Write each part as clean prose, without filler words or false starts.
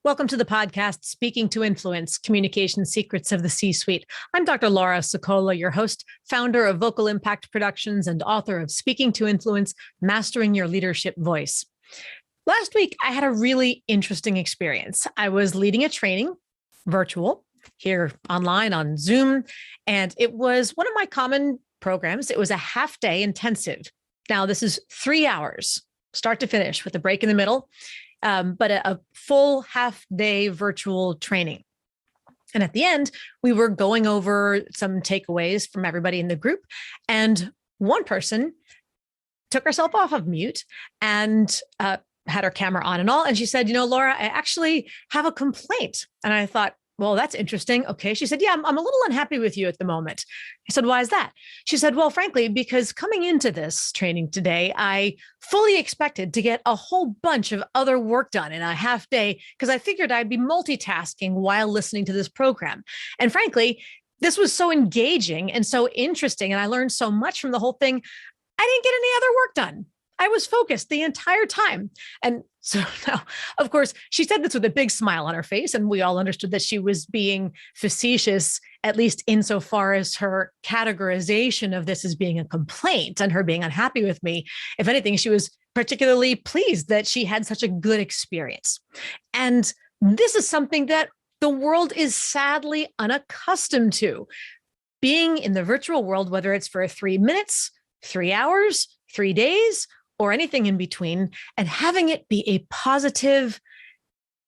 Welcome to the podcast, Speaking to Influence, Communication Secrets of the C-Suite. I'm Dr. Laura Sicola, your host, founder of Vocal Impact Productions and author of Speaking to Influence, Mastering Your Leadership Voice. Last week, I had a really interesting experience. I was leading a training, virtual, here online on Zoom, and it was one of my common programs. It was a half-day intensive. Now, this is 3 hours, start to finish, with a break in the middle. But a full half-day virtual training. And at the end, we were going over some takeaways from everybody in the group. And one person took herself off of mute and had her camera on and all. And she said, Laura, I actually have a complaint. And I thought, well, that's interesting. Okay. She said, yeah, I'm a little unhappy with you at the moment. I said, why is that? She said, well, frankly, because coming into this training today, I fully expected to get a whole bunch of other work done in a half day because I figured I'd be multitasking while listening to this program. And frankly, this was so engaging and so interesting. And I learned so much from the whole thing. I didn't get any other work done. I was focused the entire time. And so now, of course, she said this with a big smile on her face, and we all understood that she was being facetious, at least insofar as her categorization of this as being a complaint and her being unhappy with me. If anything, she was particularly pleased that she had such a good experience. And this is something that the world is sadly unaccustomed to. Being in the virtual world, whether it's for 3 minutes, 3 hours, 3 days, or anything in between, and having it be a positive,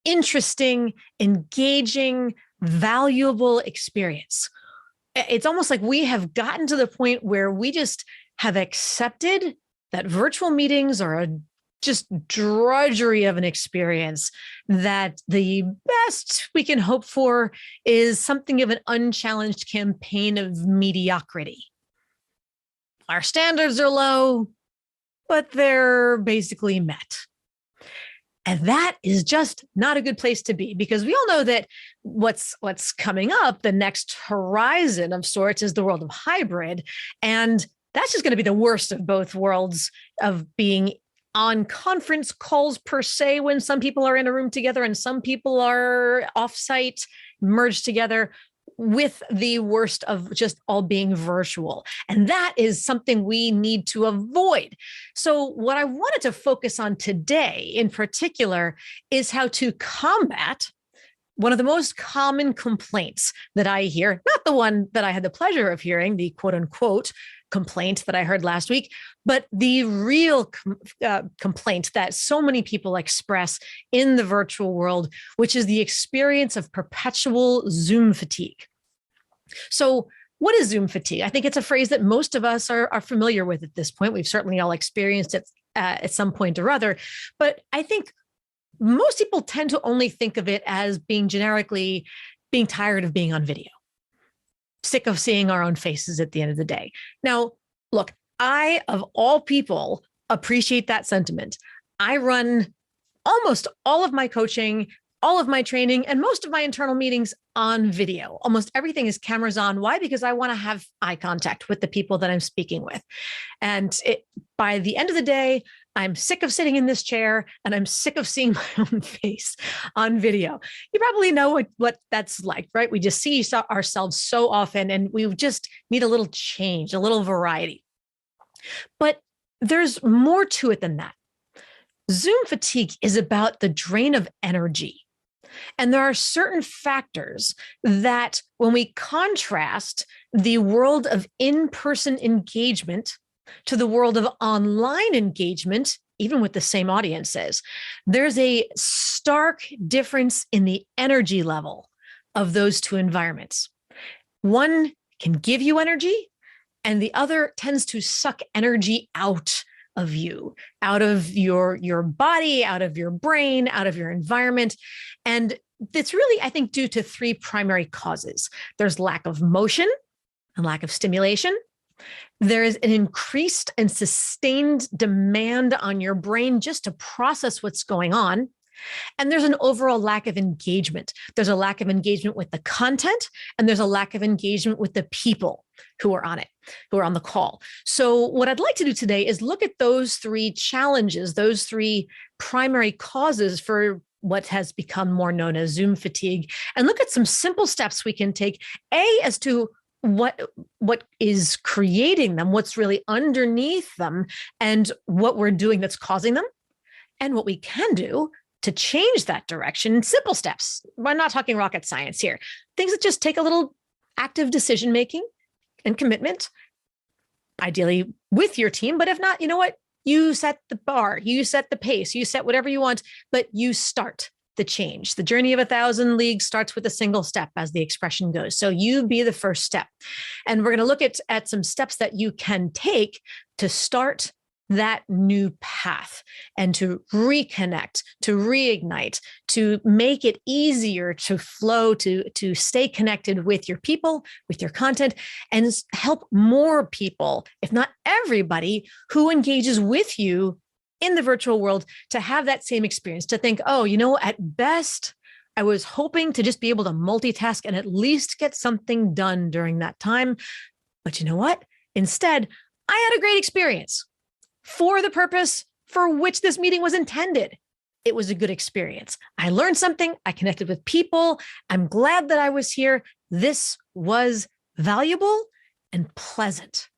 interesting, engaging, valuable experience. It's almost like we have gotten to the point where we just have accepted that virtual meetings are a just drudgery of an experience, that the best we can hope for is something of an unchallenged campaign of mediocrity. Our standards are low, but they're basically met. And that is just not a good place to be, because we all know that what's coming up, the next horizon of sorts, is the world of hybrid. And that's just going to be the worst of both worlds, of being on conference calls per se, when some people are in a room together and some people are offsite, merged together, with the worst of just all being virtual. And that is something we need to avoid. So what I wanted to focus on today in particular is how to combat one of the most common complaints that I hear, not the one that I had the pleasure of hearing, the quote unquote complaint that I heard last week, but the real complaint that so many people express in the virtual world, which is the experience of perpetual Zoom fatigue. So what is Zoom fatigue? I think it's a phrase that most of us are familiar with at this point. We've certainly all experienced it at some point or other, but I think most people tend to only think of it as being generically being tired of being on video, sick of seeing our own faces at the end of the day. Now, look, I, of all people, appreciate that sentiment. I run almost all of my coaching, all of my training, and most of my internal meetings on video. Almost everything is cameras on. Why? Because I want to have eye contact with the people that I'm speaking with. And by the end of the day, I'm sick of sitting in this chair and I'm sick of seeing my own face on video. You probably know what that's like, right? We just see ourselves so often, and we just need a little change, a little variety. But there's more to it than that. Zoom fatigue is about the drain of energy. And there are certain factors that, when we contrast the world of in-person engagement to the world of online engagement, even with the same audiences, there's a stark difference in the energy level of those two environments. One can give you energy, and the other tends to suck energy out of you, out of your body, out of your brain, out of your environment. And it's really, I think, due to 3 primary causes. There's lack of motion and lack of stimulation. There is an increased and sustained demand on your brain just to process what's going on. And there's an overall lack of engagement. There's a lack of engagement with the content, and there's a lack of engagement with the people who are on it, who are on the call. So what I'd like to do today is look at those 3 challenges, those 3 primary causes for what has become more known as Zoom fatigue, and look at some simple steps we can take, as to what is creating them, what's really underneath them, and what we're doing that's causing them, and what we can do to change that direction in simple steps. We're not talking rocket science here. Things that just take a little active decision making and commitment, ideally with your team. But if not, you know what? You set the bar, you set the pace, you set whatever you want, but you start the change. The journey of 1,000 leagues starts with a single step, as the expression goes. So you be the first step. And we're going to look at some steps that you can take to start that new path and to reconnect, to reignite, to make it easier to flow, to stay connected with your people, with your content, and help more people, if not everybody, who engages with you in the virtual world to have that same experience, to think, oh, you know, at best, I was hoping to just be able to multitask and at least get something done during that time. But you know what? Instead, I had a great experience for the purpose for which this meeting was intended. It was a good experience. I learned something. I connected with people. I'm glad that I was here. This was valuable and pleasant,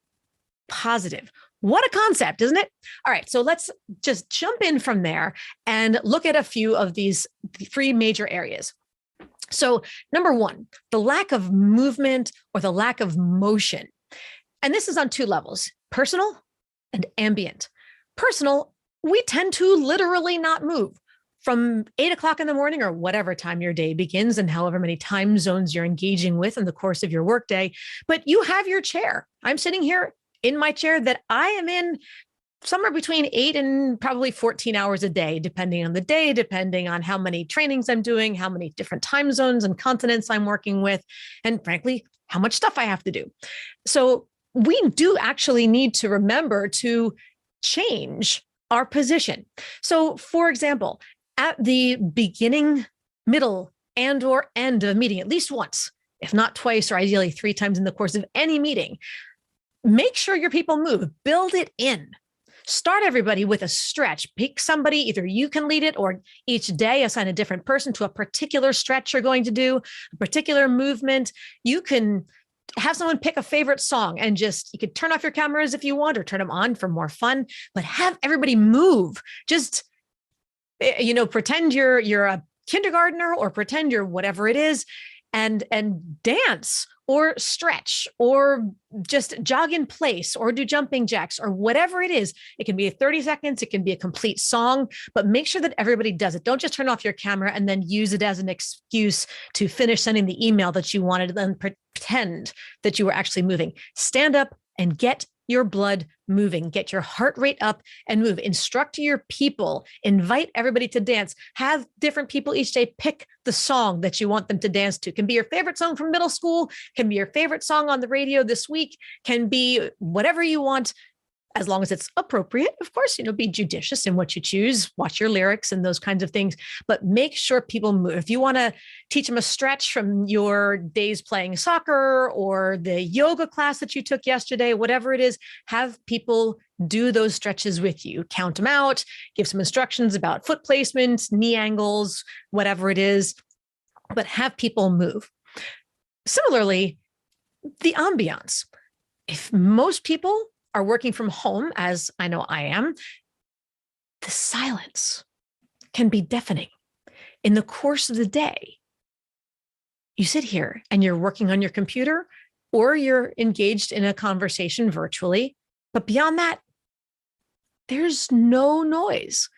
positive. What a concept, isn't it? All right, so let's just jump in from there and look at a few of these three major areas. So number one, the lack of movement or the lack of motion. And this is on two levels, personal and ambient. Personal, we tend to literally not move from 8 o'clock in the morning or whatever time your day begins and however many time zones you're engaging with in the course of your workday. But you have your chair. I'm sitting here in my chair that I am in somewhere between 8 and probably 14 hours a day, depending on the day, depending on how many trainings I'm doing, how many different time zones and continents I'm working with, and frankly, how much stuff I have to do. So we do actually need to remember to change our position. So for example, at the beginning, middle, and or end of a meeting, at least once, if not twice, or ideally 3 times in the course of any meeting, make sure your people move, build it in. Start everybody with a stretch. Pick somebody, either you can lead it or each day assign a different person to a particular stretch you're going to do, a particular movement. You can have someone pick a favorite song and you could turn off your cameras if you want or turn them on for more fun, but have everybody move. Just, pretend you're a kindergartner or pretend you're whatever it is and dance or stretch or just jog in place or do jumping jacks or whatever it is. It can be 30 seconds. It can be a complete song, but make sure that everybody does it. Don't just turn off your camera and then use it as an excuse to finish sending the email that you wanted and then pretend that you were actually moving. Stand up and get your blood moving, get your heart rate up and move. Instruct your people, invite everybody to dance, have different people each day pick the song that you want them to dance to. Can be your favorite song from middle school, can be your favorite song on the radio this week, can be whatever you want, as long as it's appropriate. Of course, be judicious in what you choose, watch your lyrics and those kinds of things, but make sure people move. If you want to teach them a stretch from your days playing soccer or the yoga class that you took yesterday, whatever it is, have people do those stretches with you, count them out, give some instructions about foot placement, knee angles, whatever it is, but have people move. Similarly, the ambiance. If most people are working from home, as I know I am, the silence can be deafening. In the course of the day, you sit here and you're working on your computer or you're engaged in a conversation virtually, but beyond that, there's no noise.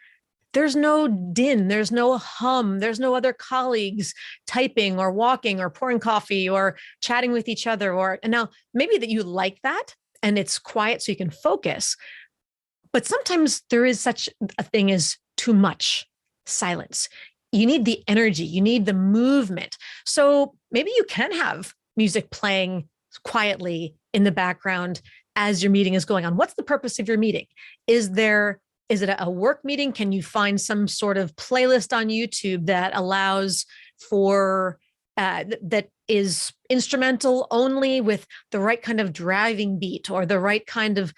There's no din, there's no hum, there's no other colleagues typing or walking or pouring coffee or chatting with each other. And now maybe that you like that, and it's quiet so you can focus. But sometimes there is such a thing as too much silence. You need the energy, you need the movement. So maybe you can have music playing quietly in the background as your meeting is going on. What's the purpose of your meeting? Is it a work meeting? Can you find some sort of playlist on YouTube that allows for that is instrumental only with the right kind of driving beat or the right kind of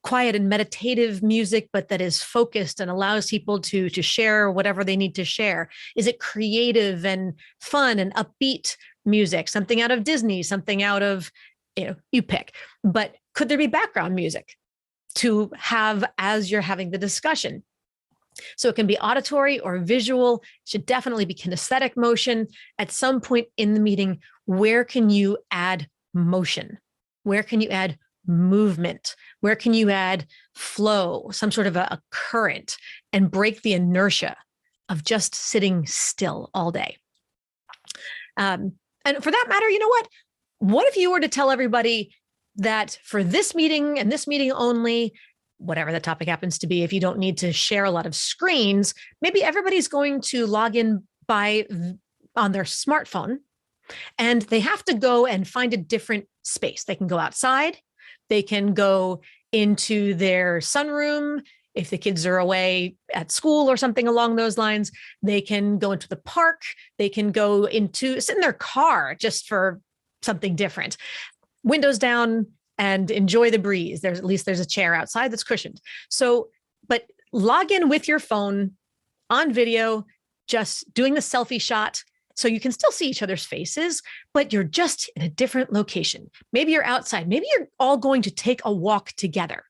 quiet and meditative music, but that is focused and allows people to share whatever they need to share? Is it creative and fun and upbeat music, something out of Disney, something out of, you pick. But could there be background music to have as you're having the discussion? So it can be auditory or visual, should definitely be kinesthetic motion. At some point in the meeting, where can you add motion? Where can you add movement? Where can you add flow, some sort of a current, and break the inertia of just sitting still all day? And for that matter, you know what? What if you were to tell everybody that for this meeting and this meeting only, whatever the topic happens to be, if you don't need to share a lot of screens, maybe everybody's going to log in on their smartphone, and they have to go and find a different space. They can go outside. They can go into their sunroom. If the kids are away at school or something along those lines, they can go into the park. They can sit in their car just for something different. Windows down and enjoy the breeze. At least there's a chair outside that's cushioned. So, but log in with your phone on video, just doing the selfie shot. So you can still see each other's faces, but you're just in a different location. Maybe you're outside. Maybe you're all going to take a walk together.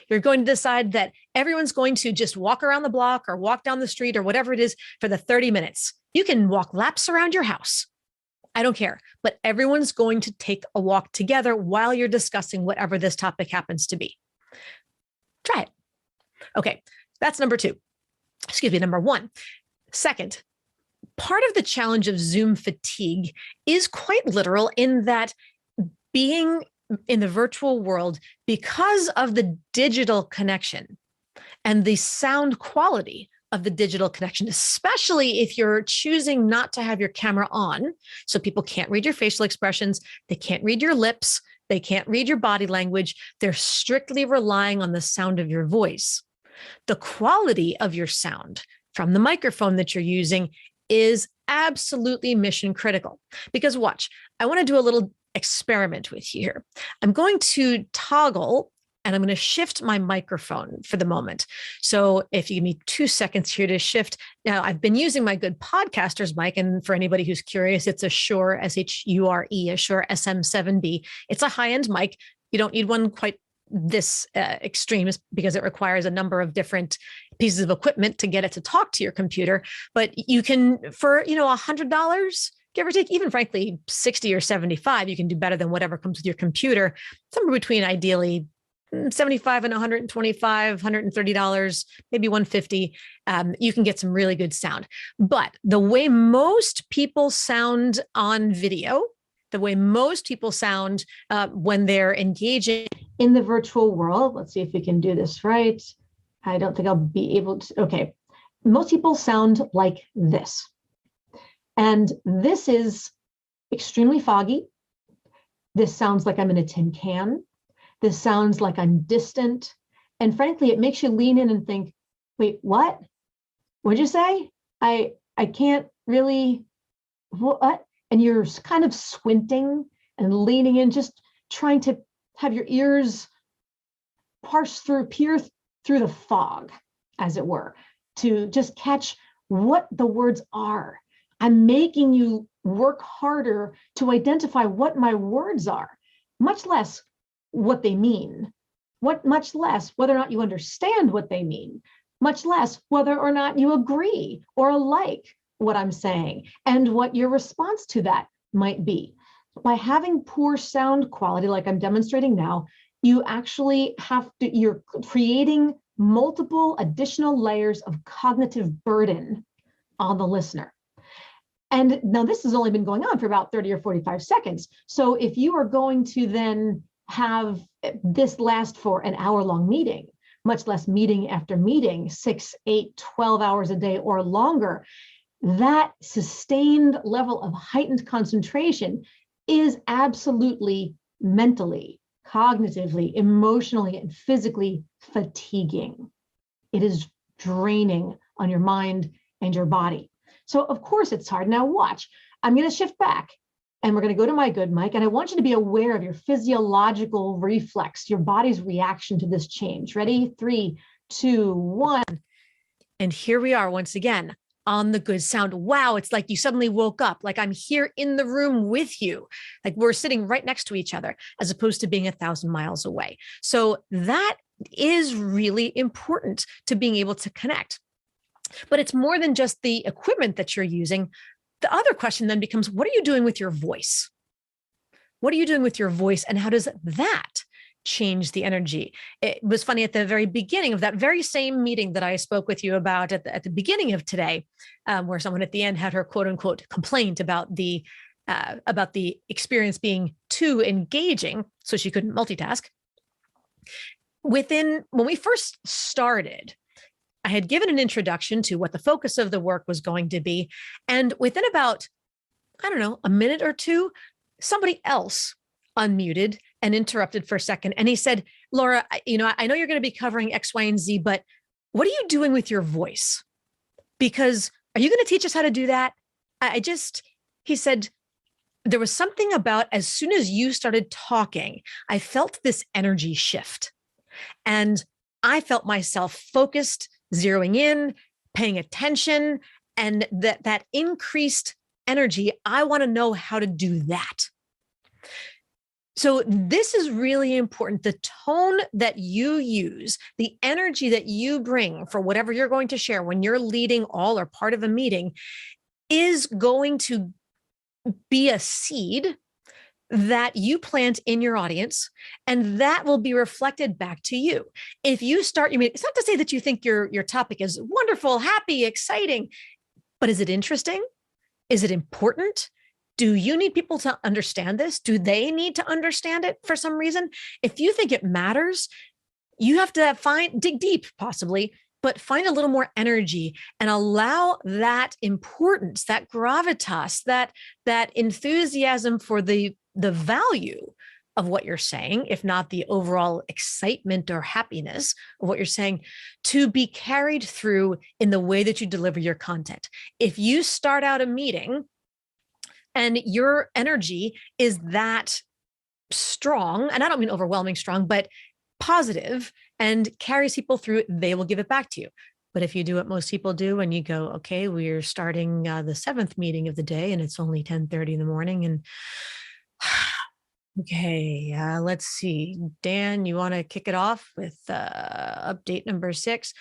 You're going to decide that everyone's going to just walk around the block or walk down the street or whatever it is for the 30 minutes. You can walk laps around your house. I don't care, but everyone's going to take a walk together while you're discussing whatever this topic happens to be. Try it. Okay, that's number one. Second, part of the challenge of Zoom fatigue is quite literal in that being in the virtual world, because of the digital connection and the sound quality of the digital connection, especially if you're choosing not to have your camera on, so people can't read your facial expressions, they can't read your lips, they can't read your body language, they're strictly relying on the sound of your voice. The quality of your sound from the microphone that you're using is absolutely mission critical. Because watch, I want to do a little experiment with you here. I'm going to toggle and I'm going to shift my microphone for the moment. So if you give me 2 seconds here to shift. Now, I've been using my good podcaster's mic. And for anybody who's curious, it's a Shure, Shure, a Shure SM7B. It's a high-end mic. You don't need one quite this extreme because it requires a number of different pieces of equipment to get it to talk to your computer. But you can, for $100, give or take, even frankly, 60 or 75, you can do better than whatever comes with your computer. Somewhere between ideally 75 and 125, $130, maybe 150. You can get some really good sound. But the way most people sound on video, the way most people sound when they're engaging in the virtual world, let's see if we can do this right. I don't think I'll be able to. Okay. Most people sound like this. And this is extremely foggy. This sounds like I'm in a tin can. This sounds like I'm distant. And frankly, it makes you lean in and think, wait, what? What'd you say? I can't really, what? And you're kind of squinting and leaning in, just trying to have your ears peer through the fog, as it were, to just catch what the words are. I'm making you work harder to identify what my words are, much less what they mean, much less whether or not you understand what they mean, much less whether or not you agree or like what I'm saying and what your response to that might be. By having poor sound quality, like I'm demonstrating now, you actually you're creating multiple additional layers of cognitive burden on the listener. And now this has only been going on for about 30 or 45 seconds. So if you are going to then have this last for an hour-long meeting, much less meeting after meeting, 6, 8, 12 hours a day or longer, that sustained level of heightened concentration is absolutely mentally, cognitively, emotionally, and physically fatiguing. It is draining on your mind and your body. So of course it's hard. Now watch, I'm going to shift back And we're going to go to my good mic. And I want you to be aware of your physiological reflex, your body's reaction to this change. Ready? 3, 2, 1. And here we are once again on the good sound. Wow, it's like you suddenly woke up, like I'm here in the room with you, like we're sitting right next to each other, as opposed to being 1,000 miles away. So that is really important to being able to connect. But it's more than just the equipment that you're using. The other question then becomes, what are you doing with your voice? What are you doing with your voice, and how does that change the energy? It was funny at the very beginning of that very same meeting that I spoke with you about at the beginning of today, where someone at the end had her quote unquote complaint about the experience being too engaging, so she couldn't multitask. When we first started, I had given an introduction to what the focus of the work was going to be. And within about, I don't know, a minute or two, somebody else unmuted and interrupted for a second. And he said, Laura, I know you're going to be covering X, Y, and Z, but what are you doing with your voice? Because are you going to teach us how to do that? He said, there was something about as soon as you started talking, I felt this energy shift. And I felt myself focused, zeroing in, paying attention, and that increased energy. I want to know how to do that. So this is really important. The tone that you use, the energy that you bring for whatever you're going to share when you're leading all or part of a meeting is going to be a seed that you plant in your audience, and that will be reflected back to you. If you start, it's not to say that you think your topic is wonderful, happy, exciting, but is it interesting? Is it important? Do you need people to understand this? Do they need to understand it for some reason? If you think it matters, you have to dig deep possibly, but find a little more energy and allow that importance, that gravitas, that enthusiasm for the value of what you're saying, if not the overall excitement or happiness of what you're saying, to be carried through in the way that you deliver your content. If you start out a meeting and your energy is that strong, and I don't mean overwhelming strong, but positive and carries people through, they will give it back to you. But if you do what most people do and you go, okay, we're starting the 7th meeting of the day and it's only 10:30 in the morning, and okay, let's see. Dan, you want to kick it off with update number 6?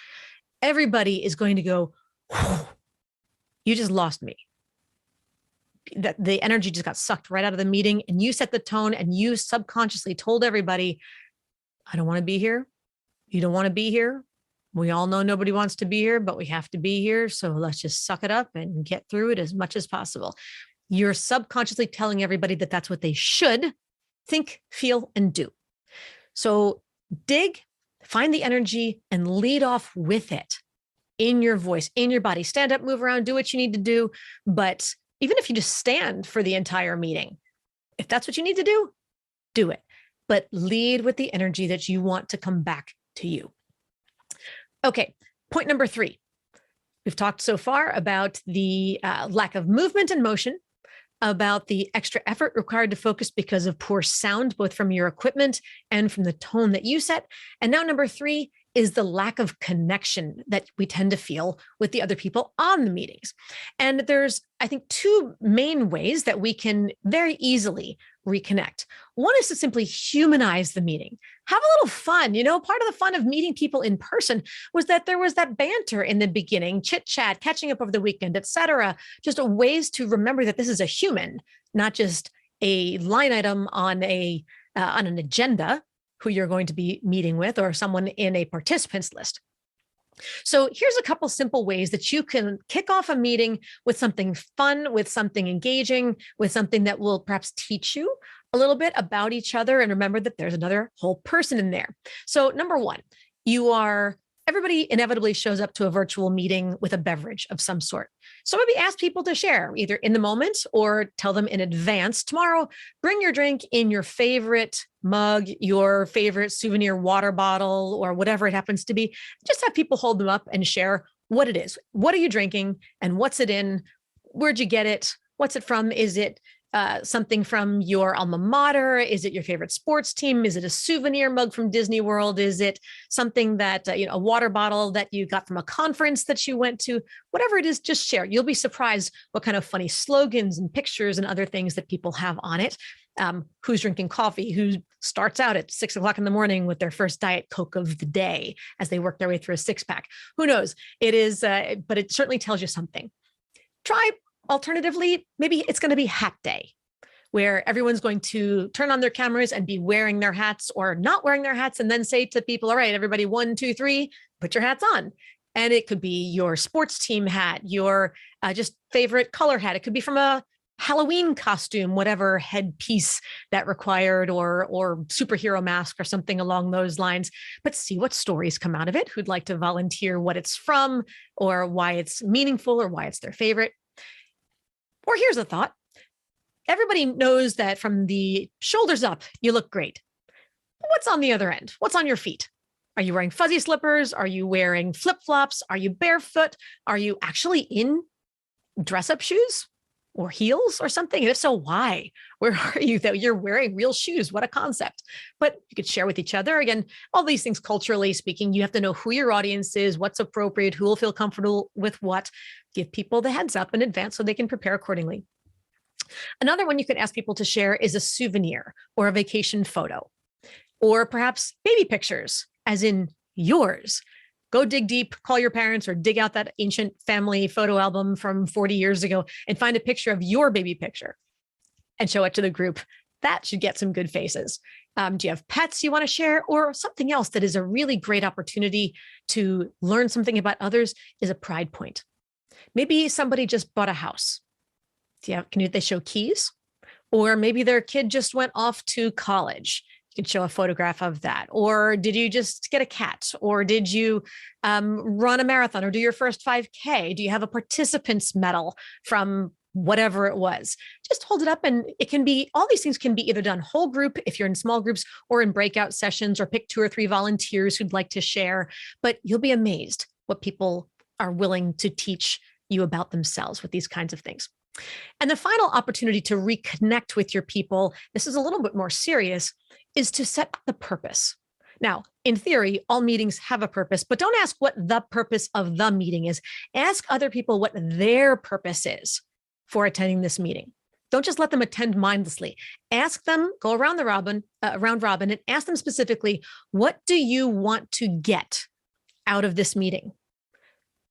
Everybody is going to go, you just lost me. That the energy just got sucked right out of the meeting, and you set the tone and you subconsciously told everybody, I don't want to be here. You don't want to be here. We all know nobody wants to be here, but we have to be here. So let's just suck it up and get through it as much as possible. You're subconsciously telling everybody that that's what they should think, feel, and do. So find the energy and lead off with it in your voice, in your body. Stand up, move around, do what you need to do. But even if you just stand for the entire meeting, if that's what you need to do it. But lead with the energy that you want to come back to you. Okay, point number 3. We've talked so far about the lack of movement and motion, about the extra effort required to focus because of poor sound, both from your equipment and from the tone that you set. And now number 3 is the lack of connection that we tend to feel with the other people on the meetings. And there's, I think, 2 main ways that we can very easily reconnect. One is to simply humanize the meeting. Have a little fun. Part of the fun of meeting people in person was that there was that banter in the beginning, chit chat, catching up over the weekend, etc. Just ways to remember that this is a human, not just a line item on an agenda who you're going to be meeting with, or someone in a participants list. So here's a couple simple ways that you can kick off a meeting with something fun, with something engaging, with something that will perhaps teach you a little bit about each other, and remember that there's another whole person in there. So number 1, everybody inevitably shows up to a virtual meeting with a beverage of some sort. So maybe ask people to share either in the moment or tell them in advance. Tomorrow, bring your drink in your favorite mug, your favorite souvenir water bottle, or whatever it happens to be. Just have people hold them up and share what it is. What are you drinking and what's it in? Where'd you get it? What's it from? Is it something from your alma mater? Is it your favorite sports team? Is it a souvenir mug from Disney World? Is it something that, a water bottle that you got from a conference that you went to? Whatever it is, just share. You'll be surprised what kind of funny slogans and pictures and other things that people have on it. Who's drinking coffee, who starts out at 6 o'clock in the morning with their first Diet Coke of the day as they work their way through a six pack. Who knows? It is, but it certainly tells you something. Try alternatively, maybe it's going to be hat day, where everyone's going to turn on their cameras and be wearing their hats or not wearing their hats, and then say to people, all right, everybody, 1, 2, 3, put your hats on. And it could be your sports team hat, your just favorite color hat. It could be from a Halloween costume, whatever headpiece that required, or superhero mask or something along those lines. But see what stories come out of it, who'd like to volunteer what it's from or why it's meaningful or why it's their favorite. Or here's a thought. Everybody knows that from the shoulders up, you look great. What's on the other end? What's on your feet? Are you wearing fuzzy slippers? Are you wearing flip-flops? Are you barefoot? Are you actually in dress-up shoes or heels or something? And if so, why? Where are you that you're wearing real shoes? What a concept. But you could share with each other. Again, all these things culturally speaking, you have to know who your audience is, what's appropriate, who will feel comfortable with what. Give people the heads up in advance so they can prepare accordingly. Another one you could ask people to share is a souvenir or a vacation photo, or perhaps baby pictures, as in yours. Go dig deep, call your parents, or dig out that ancient family photo album from 40 years ago and find a picture of your baby picture and show it to the group. That should get some good faces. Do you have pets you want to share, or something else that is a really great opportunity to learn something about others is a pride point. Maybe somebody just bought a house. Can they show keys? Or maybe their kid just went off to college. You can show a photograph of that. Or did you just get a cat? Or did you run a marathon or do your first 5K? Do you have a participant's medal from whatever it was? Just hold it up, and it can be, all these things can be either done whole group if you're in small groups, or in breakout sessions, or pick 2 or 3 volunteers who'd like to share. But you'll be amazed what people are willing to teach you about themselves with these kinds of things. And the final opportunity to reconnect with your people, this is a little bit more serious, is to set the purpose. Now, in theory, all meetings have a purpose, but don't ask what the purpose of the meeting is. Ask other people what their purpose is for attending this meeting. Don't just let them attend mindlessly. Ask them, go around robin, and ask them specifically, what do you want to get out of this meeting?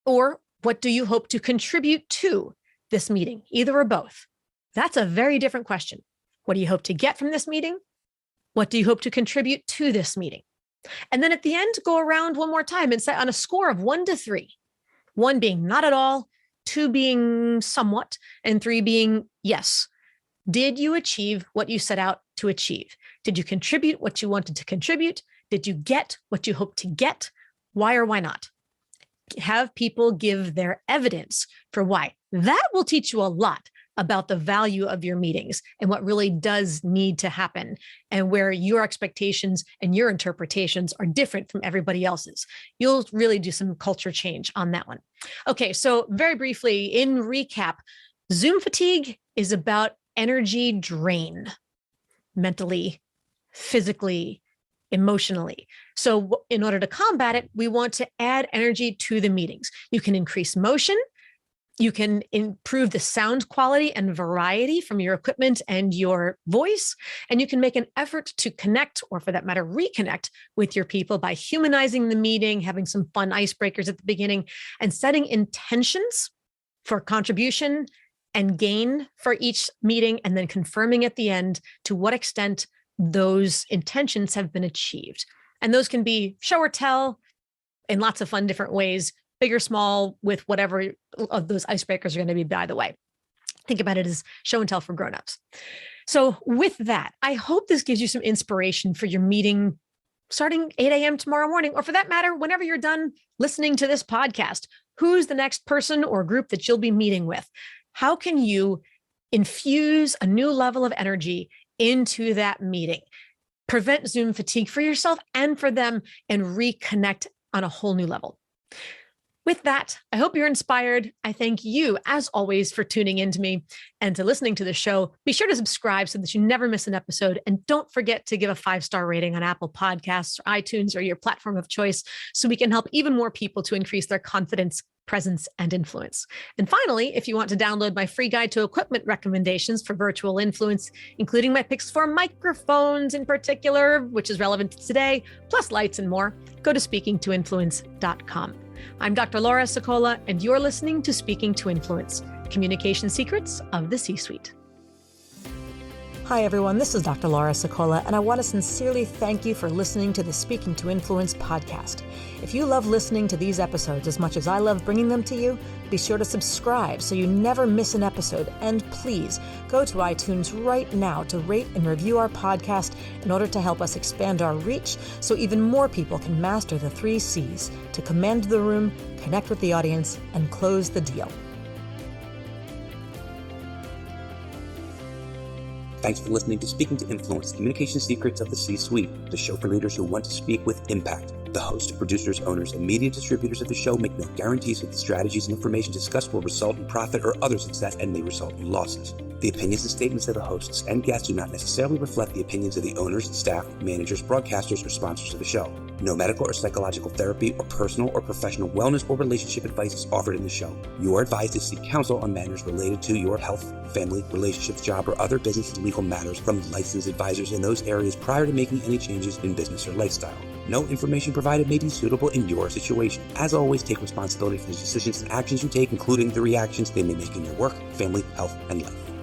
Or what do you hope to contribute to this meeting, either or both? That's a very different question. What do you hope to get from this meeting? What do you hope to contribute to this meeting? And then at the end, go around one more time and say on a score of 1 to 3, 1 being not at all, 2 being somewhat, and 3 being yes. Did you achieve what you set out to achieve? Did you contribute what you wanted to contribute? Did you get what you hoped to get? Why or why not? Have people give their evidence for why. That will teach you a lot about the value of your meetings and what really does need to happen, and where your expectations and your interpretations are different from everybody else's. You'll really do some culture change on that one. Okay, so very briefly, in recap, Zoom fatigue is about energy drain, mentally, physically, emotionally. So in order to combat it, we want to add energy to the meetings. You can increase motion. You can improve the sound quality and variety from your equipment and your voice. And you can make an effort to connect, or for that matter, reconnect with your people by humanizing the meeting, having some fun icebreakers at the beginning, and setting intentions for contribution and gain for each meeting, and then confirming at the end to what extent those intentions have been achieved. And those can be show or tell in lots of fun different ways, big or small, with whatever of those icebreakers are going to be, by the way. Think about it as show and tell for grown-ups. So with that, I hope this gives you some inspiration for your meeting starting 8 a.m. tomorrow morning, or for that matter, whenever you're done listening to this podcast. Who's the next person or group that you'll be meeting with? How can you infuse a new level of energy into that meeting? Prevent Zoom fatigue for yourself and for them, and reconnect on a whole new level. With that, I hope you're inspired. I thank you, as always, for tuning in to me and to listening to the show. Be sure to subscribe so that you never miss an episode. And don't forget to give a 5-star rating on Apple Podcasts or iTunes or your platform of choice so we can help even more people to increase their confidence, presence, and influence. And finally, if you want to download my free guide to equipment recommendations for virtual influence, including my picks for microphones in particular, which is relevant to today, plus lights and more, go to speakingtoinfluence.com. I'm Dr. Laura Sicola, and you're listening to Speaking to Influence, Communication Secrets of the C-Suite. Hi, everyone. This is Dr. Laura Sicola, and I want to sincerely thank you for listening to the Speaking to Influence podcast. If you love listening to these episodes as much as I love bringing them to you, be sure to subscribe so you never miss an episode. And please go to iTunes right now to rate and review our podcast in order to help us expand our reach so even more people can master the 3 C's to command the room, connect with the audience, and close the deal. Thanks for listening to Speaking to Influence, Communication Secrets of the C-Suite, the show for leaders who want to speak with impact. The hosts, producers, owners, and media distributors of the show make no guarantees that the strategies and information discussed will result in profit or other success and may result in losses. The opinions and statements of the hosts and guests do not necessarily reflect the opinions of the owners, staff, managers, broadcasters, or sponsors of the show. No medical or psychological therapy or personal or professional wellness or relationship advice is offered in the show. You are advised to seek counsel on matters related to your health, family, relationships, job, or other business and legal matters from licensed advisors in those areas prior to making any changes in business or lifestyle. No information provided may be suitable in your situation. As always, take responsibility for the decisions and actions you take, including the reactions they may make in your work, family, health, and life.